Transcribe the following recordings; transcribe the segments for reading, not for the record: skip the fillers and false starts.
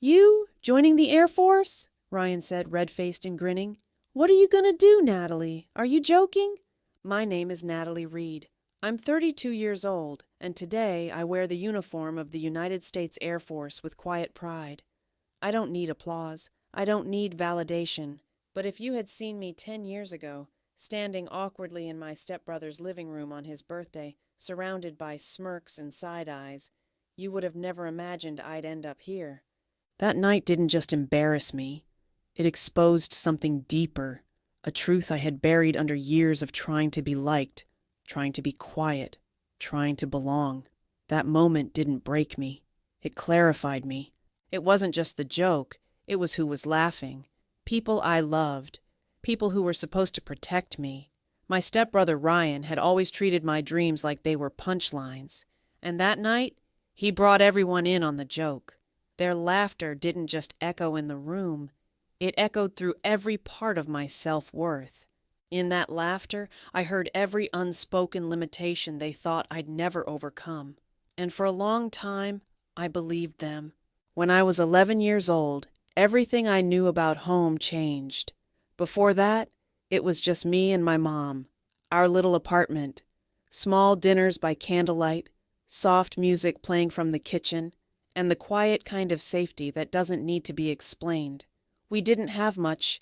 You? Joining the Air Force? Ryan said, red-faced and grinning. What are you gonna do, Natalie? Are you joking? My name is Natalie Reed. I'm 32 years old, and today I wear the uniform of the United States Air Force with quiet pride. I don't need applause. I don't need validation. But if you had seen me 10 years ago, standing awkwardly in my stepbrother's living room on his birthday, surrounded by smirks and side eyes, you would have never imagined I'd end up here. That night didn't just embarrass me. It exposed something deeper, a truth I had buried under years of trying to be liked, trying to be quiet, trying to belong. That moment didn't break me. It clarified me. It wasn't just the joke, it was who was laughing. People I loved. People who were supposed to protect me. My stepbrother Ryan had always treated my dreams like they were punchlines. And that night, he brought everyone in on the joke. Their laughter didn't just echo in the room, it echoed through every part of my self-worth. In that laughter, I heard every unspoken limitation they thought I'd never overcome. And for a long time, I believed them. When I was 11 years old, everything I knew about home changed. Before that, it was just me and my mom, our little apartment, small dinners by candlelight, soft music playing from the kitchen, and the quiet kind of safety that doesn't need to be explained. We didn't have much,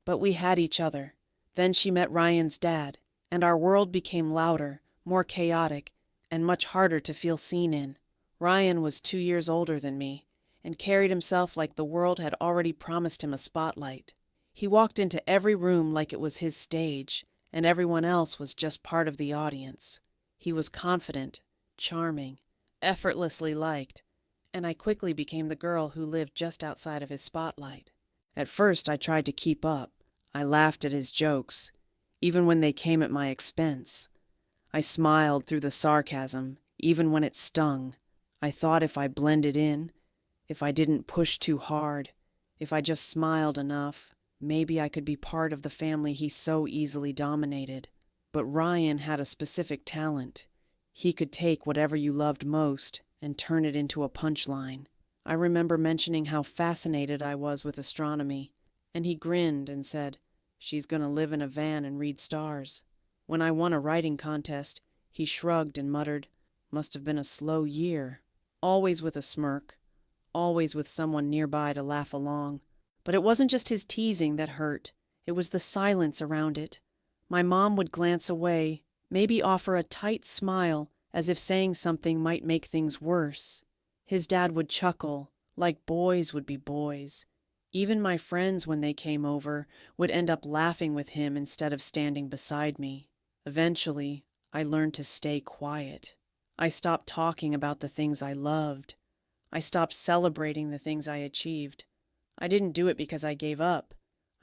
but we had each other. Then she met Ryan's dad, and our world became louder, more chaotic, and much harder to feel seen in. Ryan was 2 years older than me, and carried himself like the world had already promised him a spotlight. He walked into every room like it was his stage, and everyone else was just part of the audience. He was confident, charming, effortlessly liked, and I quickly became the girl who lived just outside of his spotlight. At first, I tried to keep up. I laughed at his jokes, even when they came at my expense. I smiled through the sarcasm, even when it stung. I thought if I blended in, if I didn't push too hard, if I just smiled enough, maybe I could be part of the family he so easily dominated. But Ryan had a specific talent. He could take whatever you loved most and turn it into a punchline. I remember mentioning how fascinated I was with astronomy, and he grinned and said, "She's gonna live in a van and read stars." When I won a writing contest, he shrugged and muttered, "Must have been a slow year," always with a smirk, always with someone nearby to laugh along. But it wasn't just his teasing that hurt, it was the silence around it. My mom would glance away, maybe offer a tight smile, as if saying something might make things worse. His dad would chuckle, like boys would be boys. Even my friends, when they came over, would end up laughing with him instead of standing beside me. Eventually, I learned to stay quiet. I stopped talking about the things I loved. I stopped celebrating the things I achieved. I didn't do it because I gave up.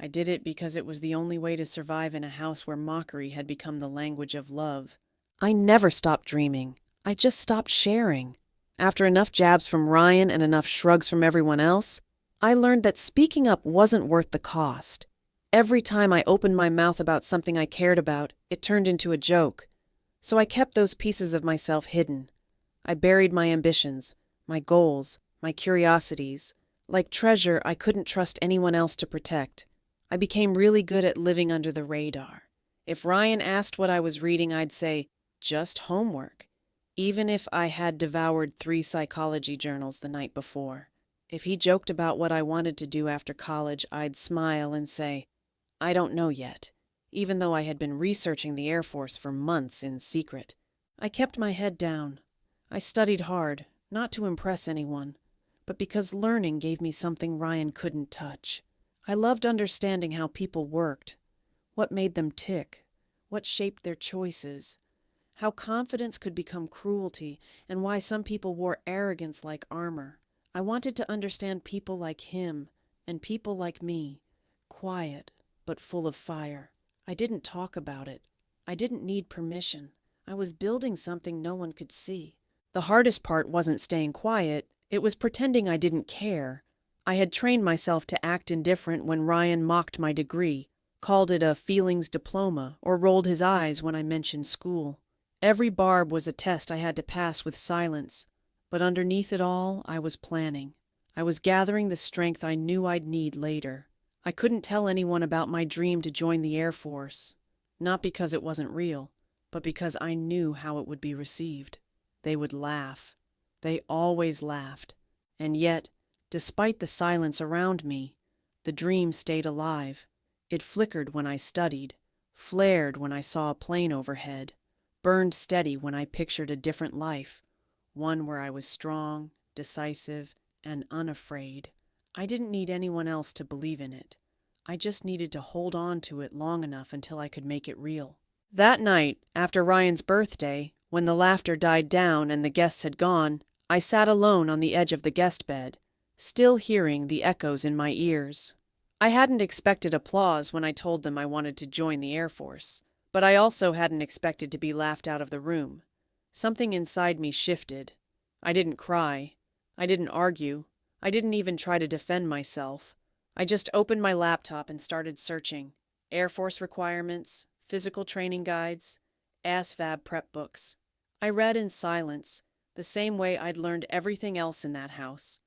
I did it because it was the only way to survive in a house where mockery had become the language of love. I never stopped dreaming. I just stopped sharing. After enough jabs from Ryan and enough shrugs from everyone else, I learned that speaking up wasn't worth the cost. Every time I opened my mouth about something I cared about, it turned into a joke. So I kept those pieces of myself hidden. I buried my ambitions, my goals, my curiosities. Like treasure I couldn't trust anyone else to protect. I became really good at living under the radar. If Ryan asked what I was reading, I'd say, "Just homework," even if I had devoured 3 psychology journals the night before. If he joked about what I wanted to do after college, I'd smile and say, "I don't know yet," even though I had been researching the Air Force for months in secret. I kept my head down. I studied hard, not to impress anyone, but because learning gave me something Ryan couldn't touch. I loved understanding how people worked, what made them tick, what shaped their choices, how confidence could become cruelty, and why some people wore arrogance like armor. I wanted to understand people like him and people like me, quiet but full of fire. I didn't talk about it. I didn't need permission. I was building something no one could see. The hardest part wasn't staying quiet, it was pretending I didn't care. I had trained myself to act indifferent when Ryan mocked my degree, called it a feelings diploma, or rolled his eyes when I mentioned school. Every barb was a test I had to pass with silence, but underneath it all, I was planning. I was gathering the strength I knew I'd need later. I couldn't tell anyone about my dream to join the Air Force, not because it wasn't real, but because I knew how it would be received. They would laugh. They always laughed. And yet, despite the silence around me, the dream stayed alive. It flickered when I studied, flared when I saw a plane overhead, burned steady when I pictured a different life, one where I was strong, decisive, and unafraid. I didn't need anyone else to believe in it. I just needed to hold on to it long enough until I could make it real. That night, after Ryan's birthday, when the laughter died down and the guests had gone, I sat alone on the edge of the guest bed, still hearing the echoes in my ears. I hadn't expected applause when I told them I wanted to join the Air Force, but I also hadn't expected to be laughed out of the room. Something inside me shifted. I didn't cry. I didn't argue. I didn't even try to defend myself. I just opened my laptop and started searching. Air Force requirements, physical training guides, ASVAB prep books. I read in silence, the same way I'd learned everything else in that house.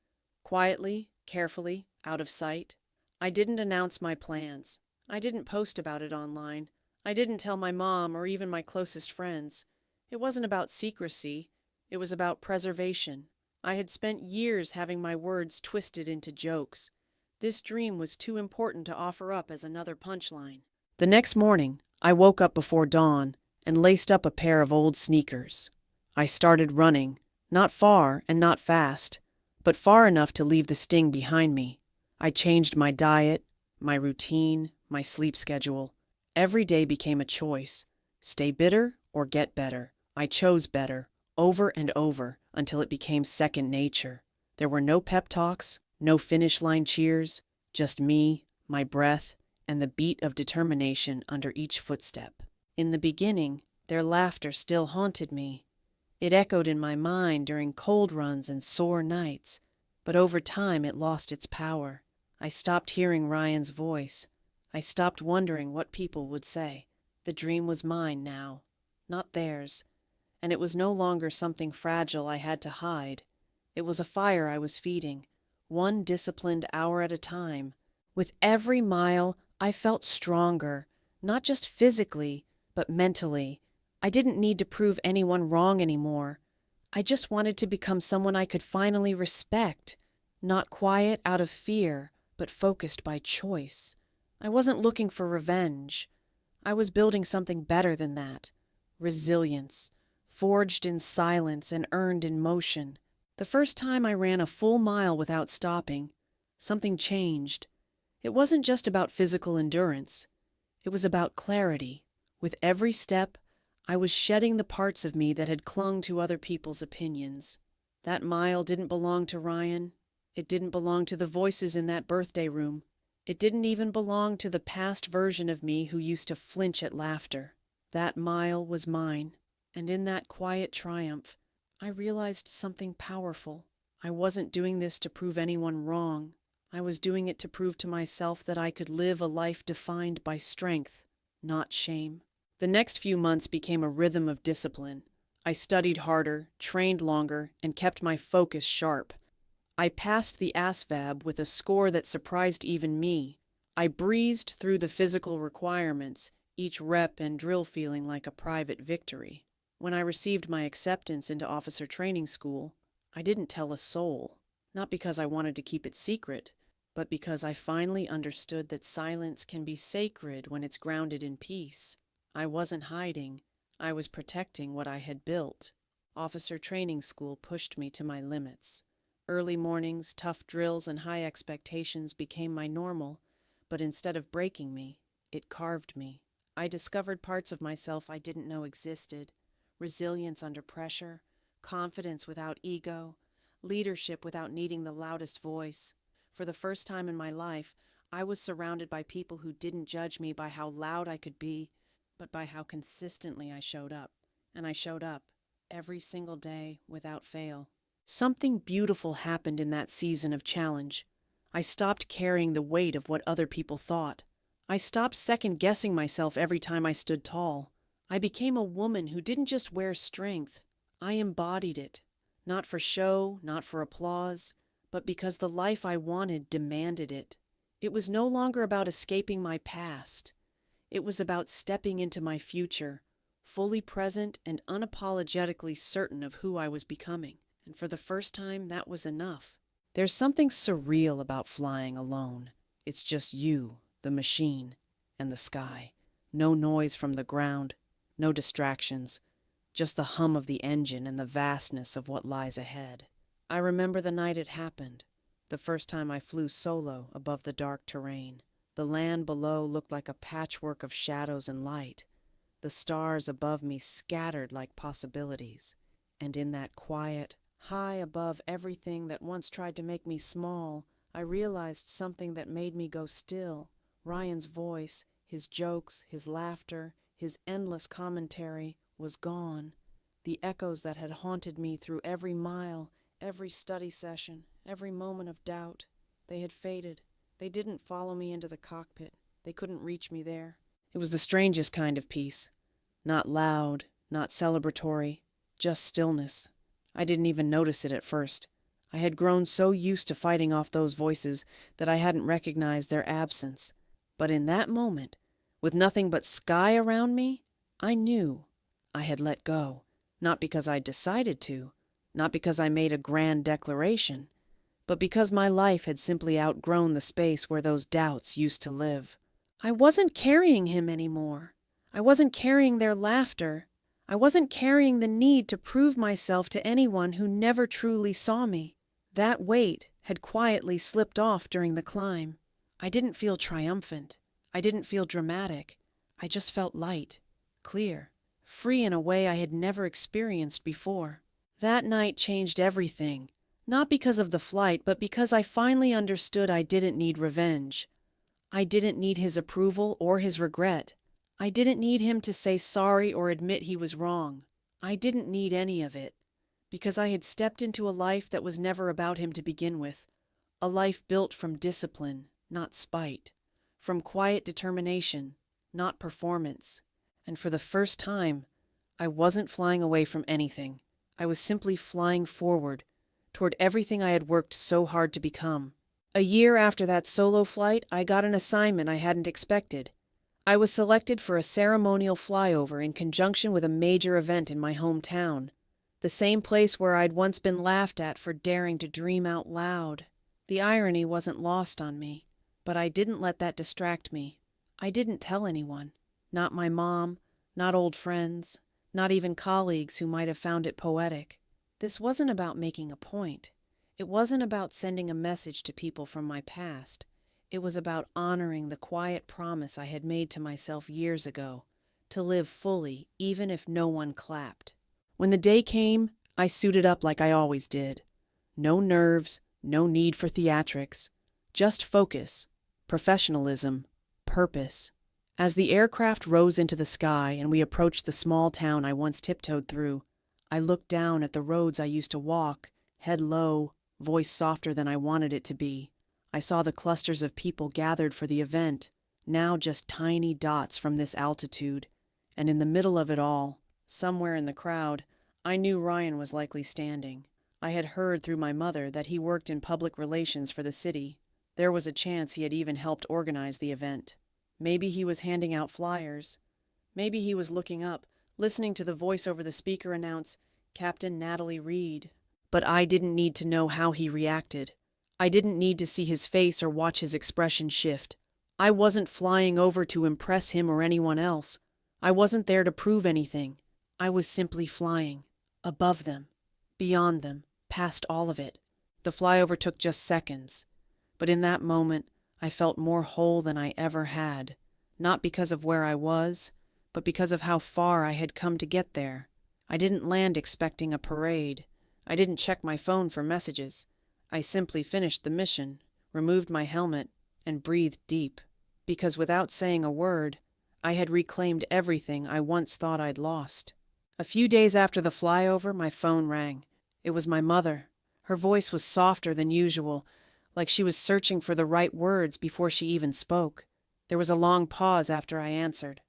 Quietly, carefully, out of sight. I didn't announce my plans. I didn't post about it online. I didn't tell my mom or even my closest friends. It wasn't about secrecy. It was about preservation. I had spent years having my words twisted into jokes. This dream was too important to offer up as another punchline. The next morning, I woke up before dawn and laced up a pair of old sneakers. I started running, not far and not fast, but far enough to leave the sting behind me. I changed my diet, my routine, my sleep schedule. Every day became a choice. Stay bitter or get better. I chose better, over and over, until it became second nature. There were no pep talks, no finish line cheers, just me, my breath, and the beat of determination under each footstep. In the beginning, their laughter still haunted me. It echoed in my mind during cold runs and sore nights, but over time it lost its power. I stopped hearing Ryan's voice. I stopped wondering what people would say. The dream was mine now, not theirs, and it was no longer something fragile I had to hide. It was a fire I was feeding, one disciplined hour at a time. With every mile, I felt stronger, not just physically, but mentally. I didn't need to prove anyone wrong anymore. I just wanted to become someone I could finally respect, not quiet out of fear, but focused by choice. I wasn't looking for revenge. I was building something better than that. Resilience, forged in silence and earned in motion. The first time I ran a full mile without stopping, something changed. It wasn't just about physical endurance. It was about clarity. With every step, I was shedding the parts of me that had clung to other people's opinions. That mile didn't belong to Ryan. It didn't belong to the voices in that birthday room. It didn't even belong to the past version of me who used to flinch at laughter. That mile was mine, and in that quiet triumph, I realized something powerful. I wasn't doing this to prove anyone wrong. I was doing it to prove to myself that I could live a life defined by strength, not shame. The next few months became a rhythm of discipline. I studied harder, trained longer, and kept my focus sharp. I passed the ASVAB with a score that surprised even me. I breezed through the physical requirements, each rep and drill feeling like a private victory. When I received my acceptance into officer training school, I didn't tell a soul, not because I wanted to keep it secret, but because I finally understood that silence can be sacred when it's grounded in peace. I wasn't hiding. I was protecting what I had built. Officer training school pushed me to my limits. Early mornings, tough drills, and high expectations became my normal, but instead of breaking me, it carved me. I discovered parts of myself I didn't know existed: resilience under pressure, confidence without ego, leadership without needing the loudest voice. For the first time in my life, I was surrounded by people who didn't judge me by how loud I could be, but by how consistently I showed up. And I showed up every single day without fail. Something beautiful happened in that season of challenge. I stopped carrying the weight of what other people thought. I stopped second-guessing myself every time I stood tall. I became a woman who didn't just wear strength. I embodied it. Not for show, not for applause, but because the life I wanted demanded it. It was no longer about escaping my past. It was about stepping into my future, fully present and unapologetically certain of who I was becoming. And for the first time, that was enough. There's something surreal about flying alone. It's just you, the machine, and the sky. No noise from the ground, no distractions, just the hum of the engine and the vastness of what lies ahead. I remember the night it happened, the first time I flew solo above the dark terrain. The land below looked like a patchwork of shadows and light, the stars above me scattered like possibilities. And in that quiet, high above everything that once tried to make me small, I realized something that made me go still. Ryan's voice, his jokes, his laughter, his endless commentary was gone. The echoes that had haunted me through every mile, every study session, every moment of doubt, they had faded. They didn't follow me into the cockpit. They couldn't reach me there. It was the strangest kind of peace. Not loud, not celebratory, just stillness. I didn't even notice it at first. I had grown so used to fighting off those voices that I hadn't recognized their absence. But in that moment, with nothing but sky around me, I knew I had let go. Not because I decided to, not because I made a grand declaration, but because my life had simply outgrown the space where those doubts used to live. I wasn't carrying him anymore. I wasn't carrying their laughter. I wasn't carrying the need to prove myself to anyone who never truly saw me. That weight had quietly slipped off during the climb. I didn't feel triumphant. I didn't feel dramatic. I just felt light, clear, free in a way I had never experienced before. That night changed everything. Not because of the flight, but because I finally understood I didn't need revenge. I didn't need his approval or his regret. I didn't need him to say sorry or admit he was wrong. I didn't need any of it, because I had stepped into a life that was never about him to begin with, a life built from discipline, not spite, from quiet determination, not performance. And for the first time, I wasn't flying away from anything. I was simply flying forward, toward everything I had worked so hard to become. A year after that solo flight, I got an assignment I hadn't expected. I was selected for a ceremonial flyover in conjunction with a major event in my hometown, the same place where I'd once been laughed at for daring to dream out loud. The irony wasn't lost on me, but I didn't let that distract me. I didn't tell anyone, not my mom, not old friends, not even colleagues who might have found it poetic. This wasn't about making a point. It wasn't about sending a message to people from my past. It was about honoring the quiet promise I had made to myself years ago, to live fully even if no one clapped. When the day came, I suited up like I always did. No nerves, no need for theatrics, just focus, professionalism, purpose. As the aircraft rose into the sky and we approached the small town I once tiptoed through, I looked down at the roads I used to walk, head low, voice softer than I wanted it to be. I saw the clusters of people gathered for the event, now just tiny dots from this altitude, and in the middle of it all, somewhere in the crowd, I knew Ryan was likely standing. I had heard through my mother that he worked in public relations for the city. There was a chance he had even helped organize the event. Maybe he was handing out flyers. Maybe he was looking up, listening to the voice over the speaker announce, "Captain Natalie Reed." But I didn't need to know how he reacted. I didn't need to see his face or watch his expression shift. I wasn't flying over to impress him or anyone else. I wasn't there to prove anything. I was simply flying. Above them. Beyond them. Past all of it. The flyover took just seconds. But in that moment, I felt more whole than I ever had. Not because of where I was, but because of how far I had come to get there. I didn't land expecting a parade. I didn't check my phone for messages. I simply finished the mission, removed my helmet, and breathed deep. Because without saying a word, I had reclaimed everything I once thought I'd lost. A few days after the flyover, my phone rang. It was my mother. Her voice was softer than usual, like she was searching for the right words before she even spoke. There was a long pause after I answered,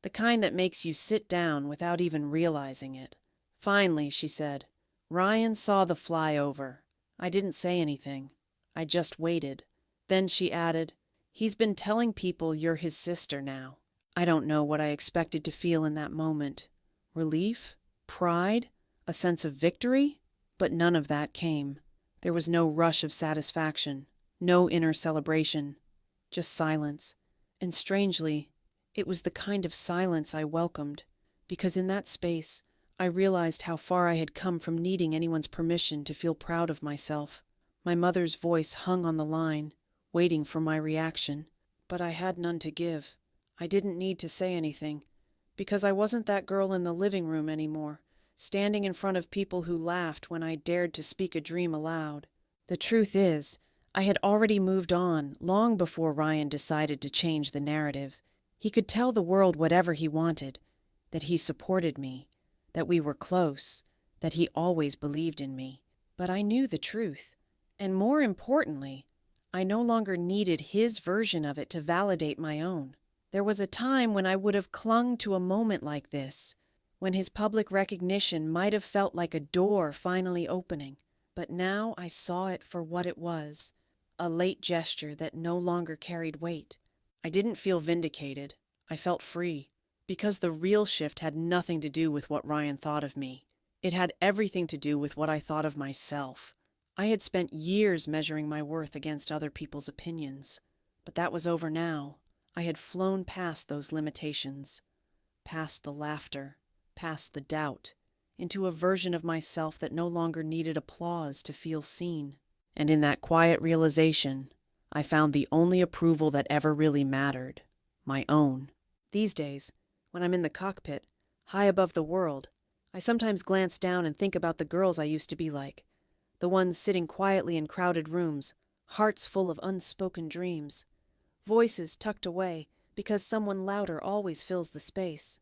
the kind that makes you sit down without even realizing it. Finally, she said, "Ryan saw the flyover. I didn't say anything. I just waited. Then she added, "He's been telling people you're his sister now." I don't know what I expected to feel in that moment. Relief? Pride? A sense of victory? But none of that came. There was no rush of satisfaction, no inner celebration, just silence. And strangely, it was the kind of silence I welcomed, because in that space, I realized how far I had come from needing anyone's permission to feel proud of myself. My mother's voice hung on the line, waiting for my reaction, but I had none to give. I didn't need to say anything, because I wasn't that girl in the living room anymore, standing in front of people who laughed when I dared to speak a dream aloud. The truth is, I had already moved on long before Ryan decided to change the narrative. He could tell the world whatever he wanted, that he supported me, that we were close, that he always believed in me. But I knew the truth, and more importantly, I no longer needed his version of it to validate my own. There was a time when I would have clung to a moment like this, when his public recognition might have felt like a door finally opening. But now I saw it for what it was, a late gesture that no longer carried weight. I didn't feel vindicated. I felt free, because the real shift had nothing to do with what Ryan thought of me. It had everything to do with what I thought of myself. I had spent years measuring my worth against other people's opinions, but that was over now. I had flown past those limitations, past the laughter, past the doubt, into a version of myself that no longer needed applause to feel seen. And in that quiet realization, I found the only approval that ever really mattered, my own. These days, when I'm in the cockpit, high above the world, I sometimes glance down and think about the girls I used to be like, the ones sitting quietly in crowded rooms, hearts full of unspoken dreams, voices tucked away because someone louder always fills the space.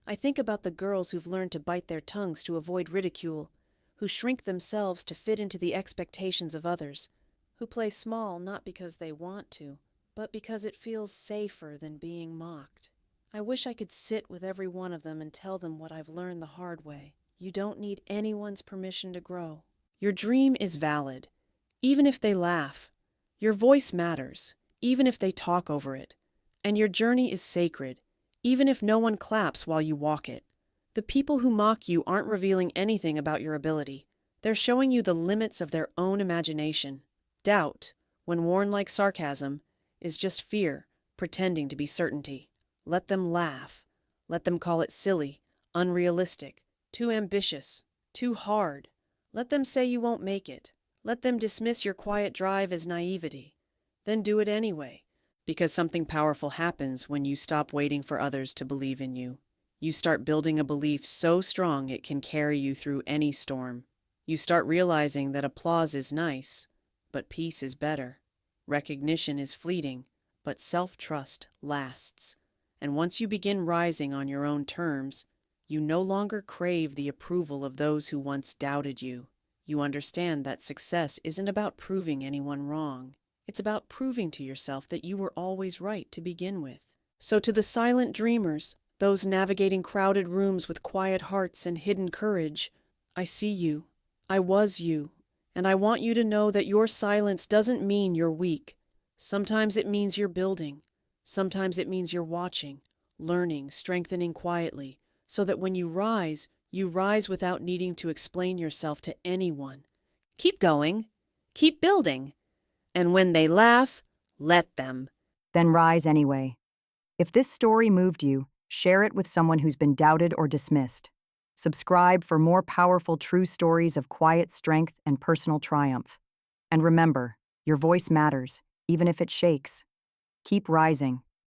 I think about the girls who've learned to bite their tongues to avoid ridicule, who shrink themselves to fit into the expectations of others, who play small not because they want to, but because it feels safer than being mocked. I wish I could sit with every one of them and tell them what I've learned the hard way. You don't need anyone's permission to grow. Your dream is valid, even if they laugh. Your voice matters, even if they talk over it. And your journey is sacred, even if no one claps while you walk it. The people who mock you aren't revealing anything about your ability. They're showing you the limits of their own imagination. Doubt, when worn like sarcasm, is just fear pretending to be certainty. Let them laugh. Let them call it silly, unrealistic, too ambitious, too hard. Let them say you won't make it. Let them dismiss your quiet drive as naivety. Then do it anyway, because something powerful happens when you stop waiting for others to believe in you. You start building a belief so strong it can carry you through any storm. You start realizing that applause is nice, but peace is better. Recognition is fleeting, but self-trust lasts. And once you begin rising on your own terms, you no longer crave the approval of those who once doubted you. You understand that success isn't about proving anyone wrong. It's about proving to yourself that you were always right to begin with. So to the silent dreamers, those navigating crowded rooms with quiet hearts and hidden courage, I see you. I was you. And I want you to know that your silence doesn't mean you're weak. Sometimes it means you're building. Sometimes it means you're watching, learning, strengthening quietly, so that when you rise without needing to explain yourself to anyone. Keep going. Keep building. And when they laugh, let them. Then rise anyway. If this story moved you, share it with someone who's been doubted or dismissed. Subscribe for more powerful true stories of quiet strength and personal triumph. And remember, your voice matters, even if it shakes. Keep rising.